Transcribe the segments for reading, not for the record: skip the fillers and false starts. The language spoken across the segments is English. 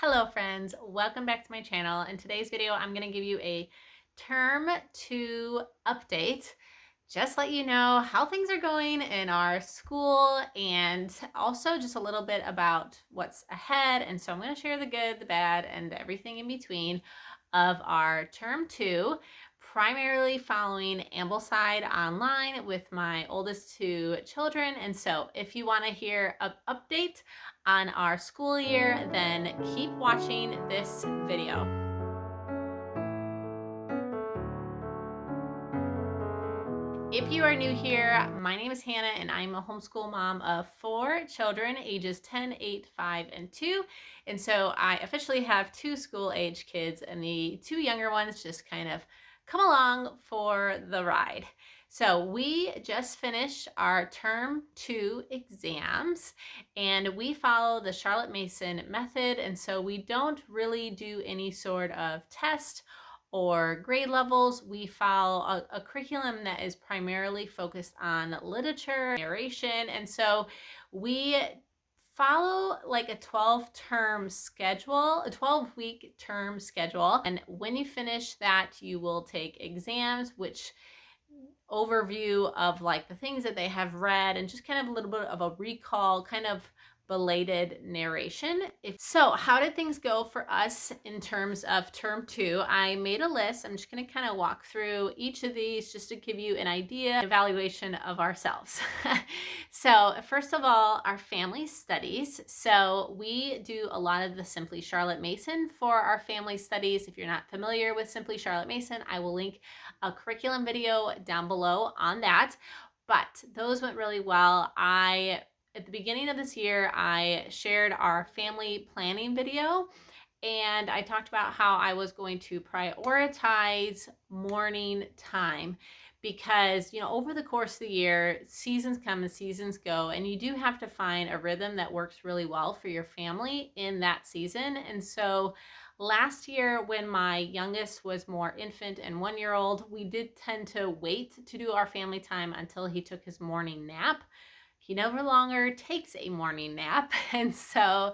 Hello friends, welcome back to my channel. In today's video, I'm going to give you a term 2 update. Just let you know how things are going in our school and also just a little bit about what's ahead. And so I'm going to share the good, the bad, and everything in between of our term 2, primarily following Ambleside Online with my oldest 2 children. And so if you want to hear an update on our school year, then keep watching this video. If you are new here, my name is Hannah and I'm a homeschool mom of 4 children ages 10, 8, 5, and 2. And so I officially have 2 school age kids, and the 2 younger ones just kind of come along for the ride. So we just finished our term 2 exams and we follow the Charlotte Mason method. And so we don't really do any sort of test or grade levels. We follow a curriculum that is primarily focused on literature, narration, and so we follow like a 12-term schedule, a 12-week term schedule. And when you finish that, you will take exams, which overview of like the things that they have read and just kind of a little bit of a recall, kind of belated narration. So how did things go for us in terms of term 2? I made a list. I'm just going to kind of walk through each of these just to give you an idea, evaluation of ourselves. So first of all, our family studies. So we do a lot of the Simply Charlotte Mason for our family studies. If you're not familiar with Simply Charlotte Mason, I will link a curriculum video down below on that. But those went really well. At the beginning of this year, I shared our family planning video, and I talked about how I was going to prioritize morning time because, over the course of the year, seasons come and seasons go, and you do have to find a rhythm that works really well for your family in that season. And so last year, when my youngest was more infant and 1-year-old, we did tend to wait to do our family time until he took his morning nap. He no longer takes a morning nap. And so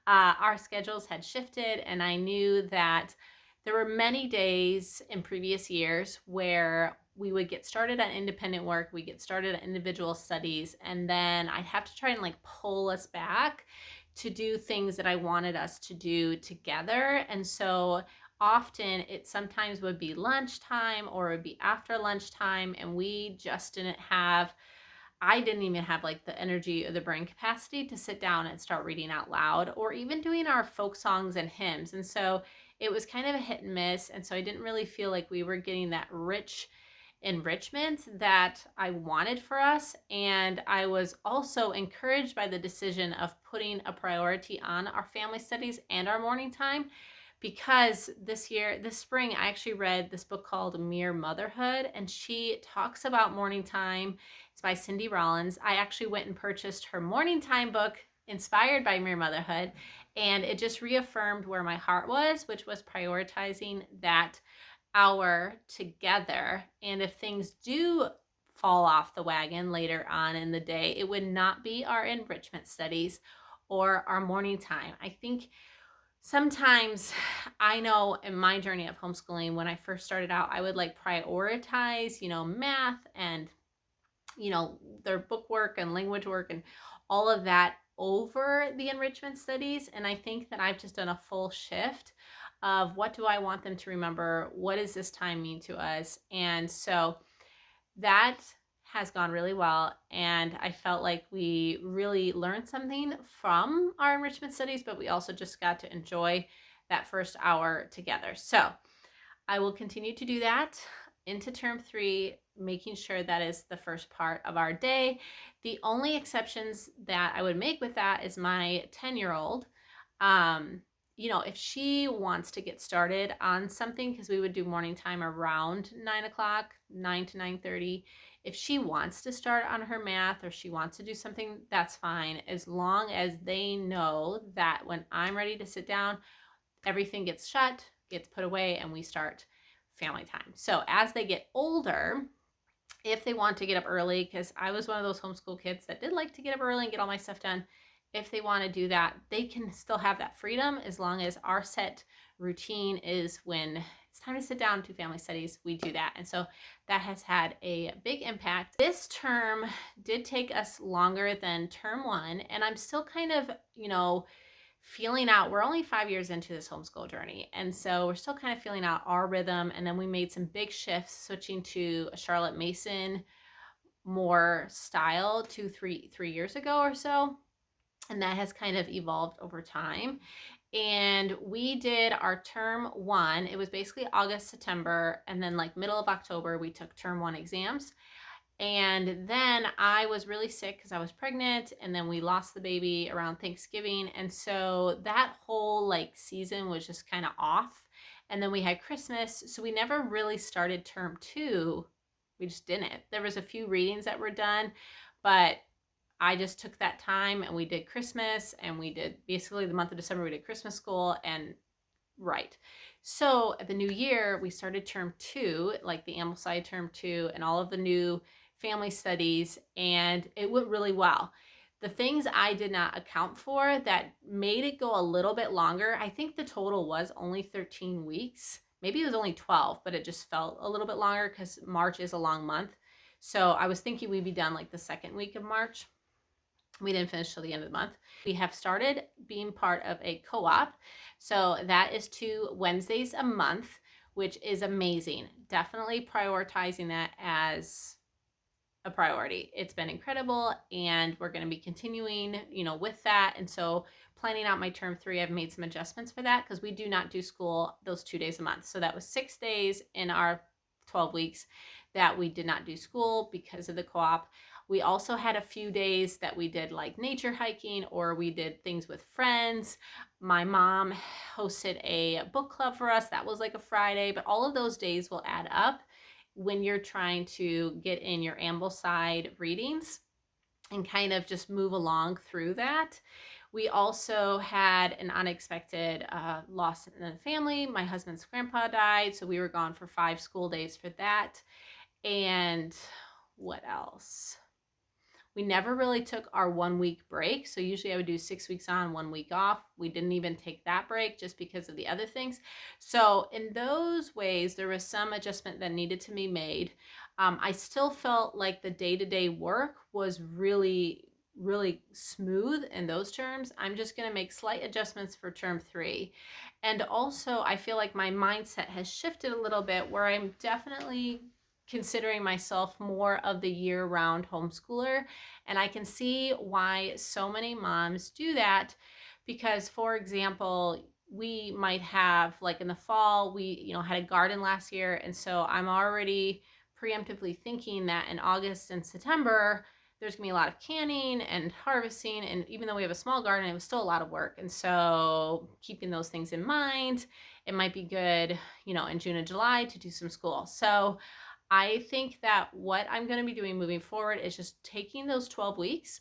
our schedules had shifted, and I knew that there were many days in previous years where we would get started on independent work, we get started on individual studies, and then I'd have to try and like pull us back to do things that I wanted us to do together. And so often it sometimes would be lunchtime or it would be after lunchtime, and I didn't even have like the energy or the brain capacity to sit down and start reading out loud or even doing our folk songs and hymns. And so it was kind of a hit and miss. And so I didn't really feel like we were getting that rich enrichment that I wanted for us. And I was also encouraged by the decision of putting a priority on our family studies and our morning time, because this spring, I actually read this book called Mere Motherhood, and she talks about morning time. It's by Cindy Rollins. I actually went and purchased her morning time book inspired by Mere Motherhood, and it just reaffirmed where my heart was, which was prioritizing that hour together. And if things do fall off the wagon later on in the day, it would not be our enrichment studies or our morning time. I think sometimes, I know in my journey of homeschooling, when I first started out, I would like prioritize, math and, their book work and language work and all of that over the enrichment studies. And I think that I've just done a full shift of what do I want them to remember? What does this time mean to us? And so that has gone really well, and I felt like we really learned something from our enrichment studies, but we also just got to enjoy that first hour together. So I will continue to do that into term 3, making sure that is the first part of our day. The only exceptions that I would make with that is my 10-year-old. If she wants to get started on something, because we would do morning time around 9 o'clock, 9 to 9:30. If she wants to start on her math or she wants to do something, that's fine, as long as they know that when I'm ready to sit down, everything gets shut, gets put away, and we start family time. So as they get older, if they want to get up early, because I was one of those homeschool kids that did like to get up early and get all my stuff done, if they want to do that, they can still have that freedom as long as our set routine is when it's time to sit down to family studies, we do that. And so that has had a big impact. This term did take us longer than term one, and I'm still kind of, feeling out. We're only 5 years into this homeschool journey, and so we're still kind of feeling out our rhythm. And then we made some big shifts, switching to a Charlotte Mason more style 3 years ago or so, and that has kind of evolved over time. And we did our term one. It was basically August, September, and then like middle of October we took term one exams. And then I was really sick because I was pregnant, and then we lost the baby around Thanksgiving, and so that whole like season was just kind of off. And then we had Christmas, so we never really started term two. We just didn't. There was a few readings that were done, but I just took that time and we did Christmas, and we did basically the month of December, we did Christmas school. And right. So at the new year, we started term two, like the Ambleside term two, and all of the new family studies, and it went really well. The things I did not account for that made it go a little bit longer, I think the total was only 13 weeks. Maybe it was only 12, but it just felt a little bit longer because March is a long month. So I was thinking we'd be done like the second week of March. We didn't finish till the end of the month. We have started being part of a co-op. So that is 2 Wednesdays a month, which is amazing. Definitely prioritizing that as a priority. It's been incredible, and we're going to be continuing, with that. And so planning out my term three, I've made some adjustments for that because we do not do school those 2 days a month. So that was 6 days in our 12 weeks that we did not do school because of the co-op. We also had a few days that we did like nature hiking, or we did things with friends. My mom hosted a book club for us. That was like a Friday, but all of those days will add up when you're trying to get in your Ambleside readings and kind of just move along through that. We also had an unexpected loss in the family. My husband's grandpa died, so we were gone for 5 school days for that. And what else? We never really took our 1 week break. So usually I would do 6 weeks on, 1 week off. We didn't even take that break just because of the other things. So in those ways, there was some adjustment that needed to be made. I still felt like the day-to-day work was really, really smooth in those terms. I'm just going to make slight adjustments for term three. And also I feel like my mindset has shifted a little bit, where I'm definitely considering myself more of the year-round homeschooler. And I can see why so many moms do that, because, for example, we might have, like in the fall, we had a garden last year, and so I'm already preemptively thinking that in August and September there's gonna be a lot of canning and harvesting, and even though we have a small garden, it was still a lot of work. And so keeping those things in mind, it might be good, in June and July to do some school. So I think that what I'm going to be doing moving forward is just taking those 12 weeks,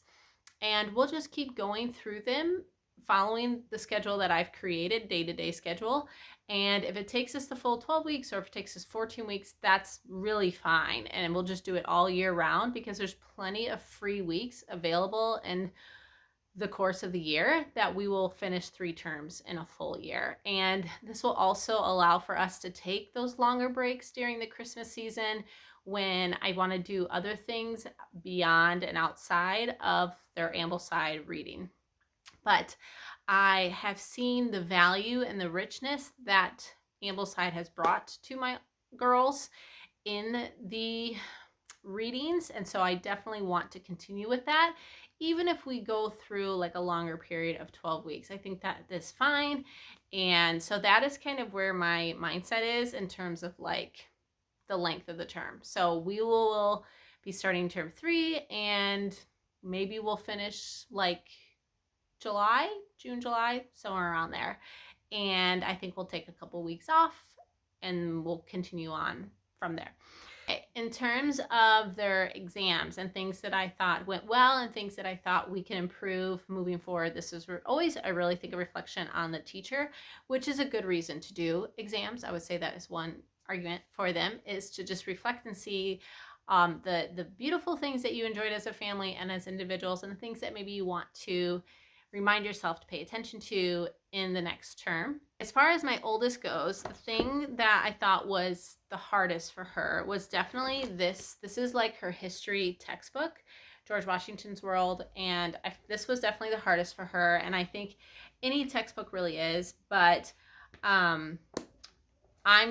and we'll just keep going through them following the schedule that I've created, day-to-day schedule. And if it takes us the full 12 weeks, or if it takes us 14 weeks, that's really fine. And we'll just do it all year round, because there's plenty of free weeks available in the course of the year that we will finish 3 terms in a full year. And this will also allow for us to take those longer breaks during the Christmas season, when I want to do other things beyond and outside of their Ambleside reading. But I have seen the value and the richness that Ambleside has brought to my girls in the readings, and so I definitely want to continue with that, even if we go through like a longer period of 12 weeks. I think that is fine. And so that is kind of where my mindset is in terms of like the length of the term. So we will be starting term 3, and maybe we'll finish like June, July, somewhere around there. And I think we'll take a couple weeks off, and we'll continue on from there. In terms of their exams and things that I thought went well and things that I thought we can improve moving forward, this is always, I really think, a reflection on the teacher, which is a good reason to do exams. I would say that is one argument for them, is to just reflect and see the beautiful things that you enjoyed as a family and as individuals, and the things that maybe you want to remind yourself to pay attention to in the next term. As far as my oldest goes, the thing that I thought was the hardest for her was definitely this. This is like her history textbook, George Washington's World, and this was definitely the hardest for her, and I think any textbook really is, but I'm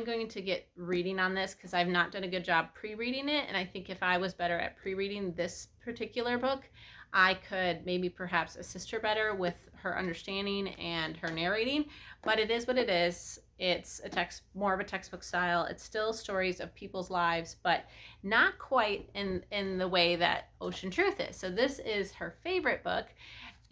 going to get reading on this because I've not done a good job pre-reading it, and I think if I was better at pre-reading this particular book, I could maybe perhaps assist her better with her understanding and her narrating. But it is what it is. It's more of a textbook style. It's still stories of people's lives, but not quite in the way that Ocean Truth is. So this is her favorite book,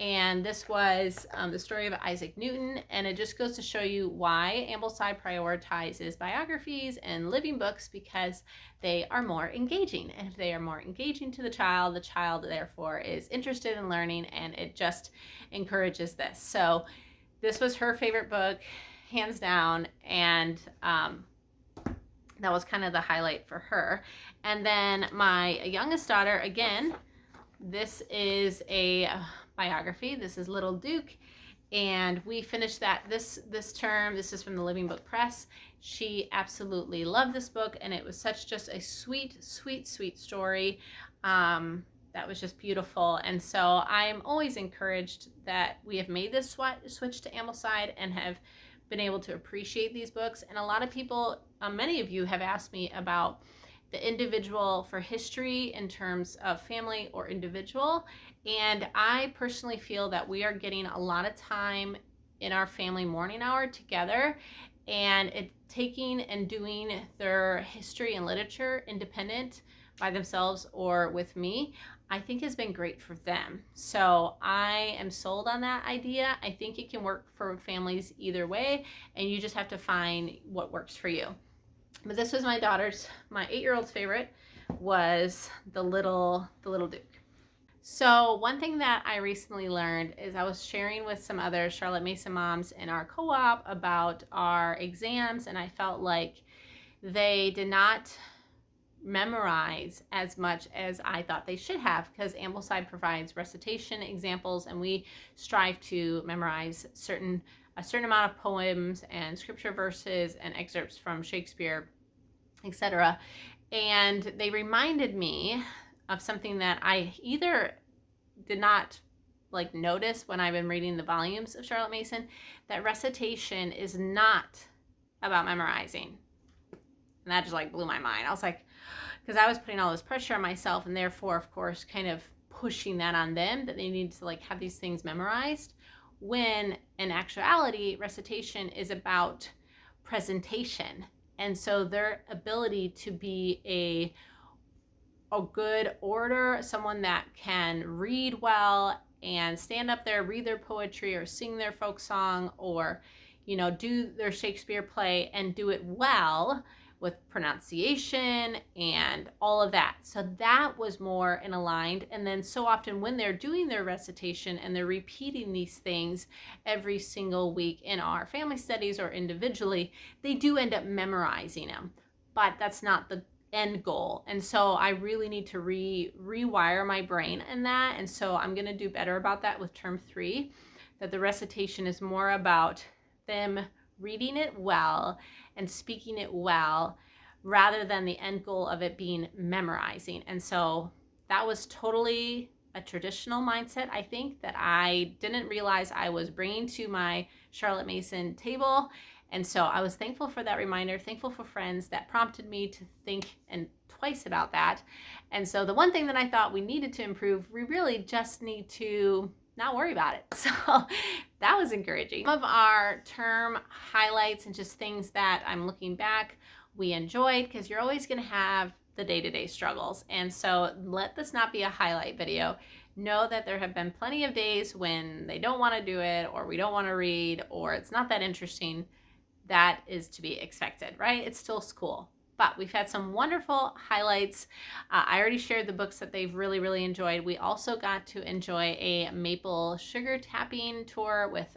and this was the story of Isaac Newton, and it just goes to show you why Ambleside prioritizes biographies and living books, because they are more engaging, and if they are more engaging to the child therefore is interested in learning, and it just encourages this. So this was her favorite book, hands down, and that was kind of the highlight for her. And then my youngest daughter, again, this is a biography. This is Little Duke, and we finished that this term. This is from the Living Book Press. She absolutely loved this book, and it was such just a sweet story that was just beautiful. And so I'm always encouraged that we have made this switch to Ambleside and have been able to appreciate these books. And a lot of people, many of you have asked me about the individual for history in terms of family or individual. And I personally feel that we are getting a lot of time in our family morning hour together, and taking and doing their history and literature independent by themselves or with me, I think has been great for them. So I am sold on that idea. I think it can work for families either way, and you just have to find what works for you. But this was my 8-year-old's favorite was the little Duke. So one thing that I recently learned is I was sharing with some other Charlotte Mason moms in our co-op about our exams, and I felt like they did not memorize as much as I thought they should have, because Ambleside provides recitation examples, and we strive to memorize a certain amount of poems and scripture verses and excerpts from Shakespeare, etc. And they reminded me of something that I either did not notice when I've been reading the volumes of Charlotte Mason, that recitation is not about memorizing. And that just blew my mind. I was like, because I was putting all this pressure on myself, and therefore, of course, kind of pushing that on them, that they need to have these things memorized, when in actuality recitation is about presentation. And so their ability to be a good orator, someone that can read well and stand up there, read their poetry or sing their folk song, or do their Shakespeare play and do it well with pronunciation and all of that. So that was more in aligned. And then so often when they're doing their recitation and they're repeating these things every single week in our family studies or individually, they do end up memorizing them, but that's not the end goal. And so I really need to rewire my brain in that. And so I'm going to do better about that with term 3, that the recitation is more about them reading it well and speaking it well, rather than the end goal of it being memorizing. And so that was totally a traditional mindset, I think, that I didn't realize I was bringing to my Charlotte Mason table. And so I was thankful for that reminder, thankful for friends that prompted me to think twice about that. And so the one thing that I thought we needed to improve, we really just need to not worry about it. So that was encouraging. Some of our term highlights and just things that I'm looking back we enjoyed, because you're always going to have the day-to-day struggles. And so let this not be a highlight video. Know that there have been plenty of days when they don't want to do it, or we don't want to read, or it's not that interesting. That is to be expected, right? It's still school. But we've had some wonderful highlights. I already shared the books that they've really, really enjoyed. We also got to enjoy a maple sugar tapping tour with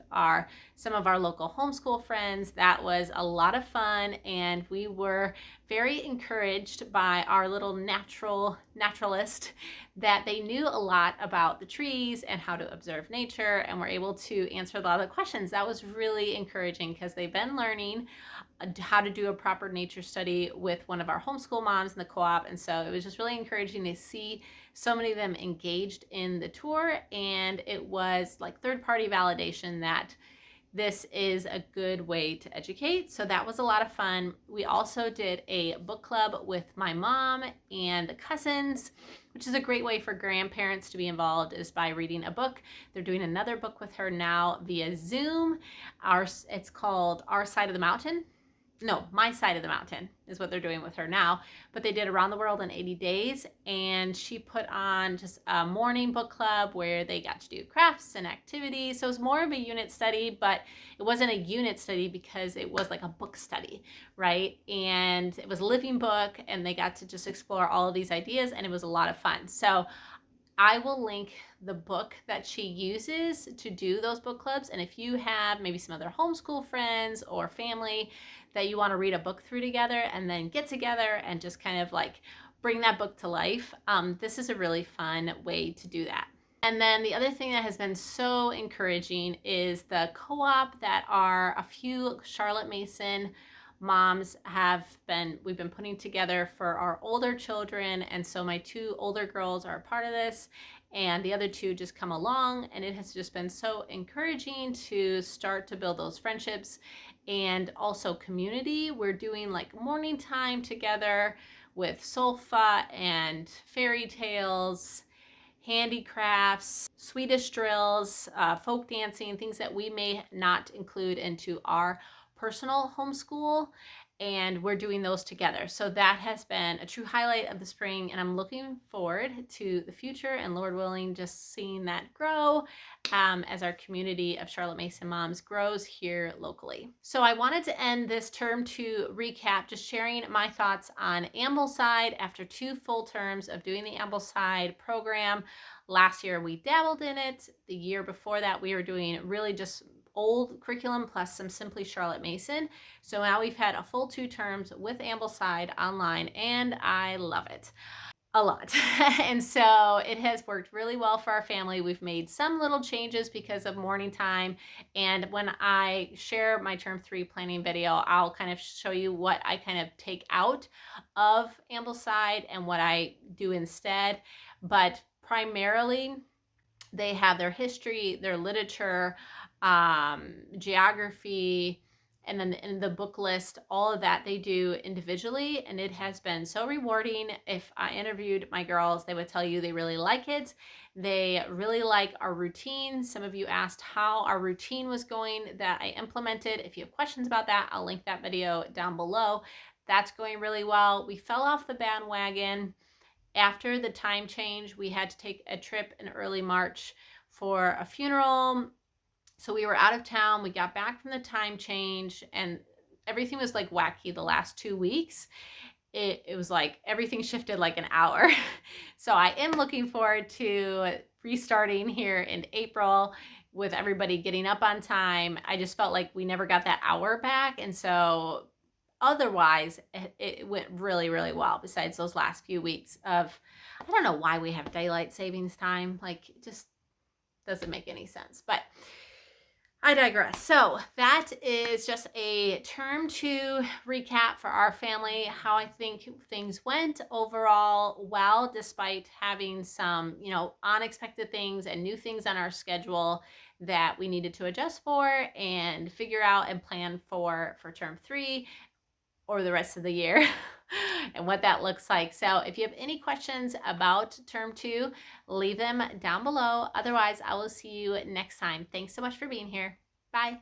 some of our local homeschool friends. That was a lot of fun, and we were very encouraged by our little naturalist that they knew a lot about the trees and how to observe nature, and were able to answer a lot of the questions. That was really encouraging because they've been learning how to do a proper nature study with one of our homeschool moms in the co-op. And so it was just really encouraging to see so many of them engaged in the tour. And it was like third-party validation that this is a good way to educate. So that was a lot of fun. We also did a book club with my mom and the cousins, which is a great way for grandparents to be involved, is by reading a book. They're doing another book with her now via Zoom. It's called Our Side of the Mountain. No, My Side of the Mountain is what they're doing with her now. But they did Around the World in 80 Days, and she put on just a morning book club where they got to do crafts and activities. So it was more of a unit study, but it wasn't a unit study because it was like a book study, right? And it was a living book, and they got to just explore all of these ideas, and it was a lot of fun. So I will link the book that she uses to do those book clubs. And if you have maybe some other homeschool friends or family that you want to read a book through together and then get together and just kind of like bring that book to life, this is a really fun way to do that. And then the other thing that has been so encouraging is the co-op that a few Charlotte Mason moms we've been putting together for our older children. And so my 2 older girls are a part of this, and the other 2 just come along, and it has just been so encouraging to start to build those friendships and also community. We're doing like morning time together with solfa and fairy tales, handicrafts, Swedish drills, folk dancing, things that we may not include into our personal homeschool, and we're doing those together. So that has been a true highlight of the spring, and I'm looking forward to the future and, Lord willing, just seeing that grow as our community of Charlotte Mason moms grows here locally. So I wanted to end this term 2 recap just sharing my thoughts on Ambleside after 2 full terms of doing the Ambleside program. Last year we dabbled in it. The year before that we were doing really just old curriculum plus some Simply Charlotte Mason. So now we've had a full 2 terms with Ambleside Online, and I love it a lot. And so it has worked really well for our family. We've made some little changes because of morning time. And when I share my term 3 planning video, I'll kind of show you what I kind of take out of Ambleside and what I do instead. But primarily, they have their history, their literature, geography, and then in the book list, all of that they do individually, and it has been so rewarding. If I interviewed my girls, they would tell you they really like it. They really like our routine. Some of you asked how our routine was going that I implemented. If you have questions about that, I'll link that video down below. That's going really well. We fell off the bandwagon after the time change. We had to take a trip in early March for a funeral. So we were out of town. We got back from the time change, and everything was like wacky the last 2 weeks. It was like everything shifted like an hour. So I am looking forward to restarting here in April with everybody getting up on time. I just felt like we never got that hour back. And so otherwise, it went really, really well, besides those last few weeks of, I don't know why we have daylight savings time. Like, it just doesn't make any sense. But I digress. So that is just a term 2 recap for our family, how I think things went overall well, despite having some, unexpected things and new things on our schedule that we needed to adjust for and figure out and plan for term 3 or the rest of the year and what that looks like. So if you have any questions about term 2, leave them down below. Otherwise, I will see you next time. Thanks so much for being here. Bye.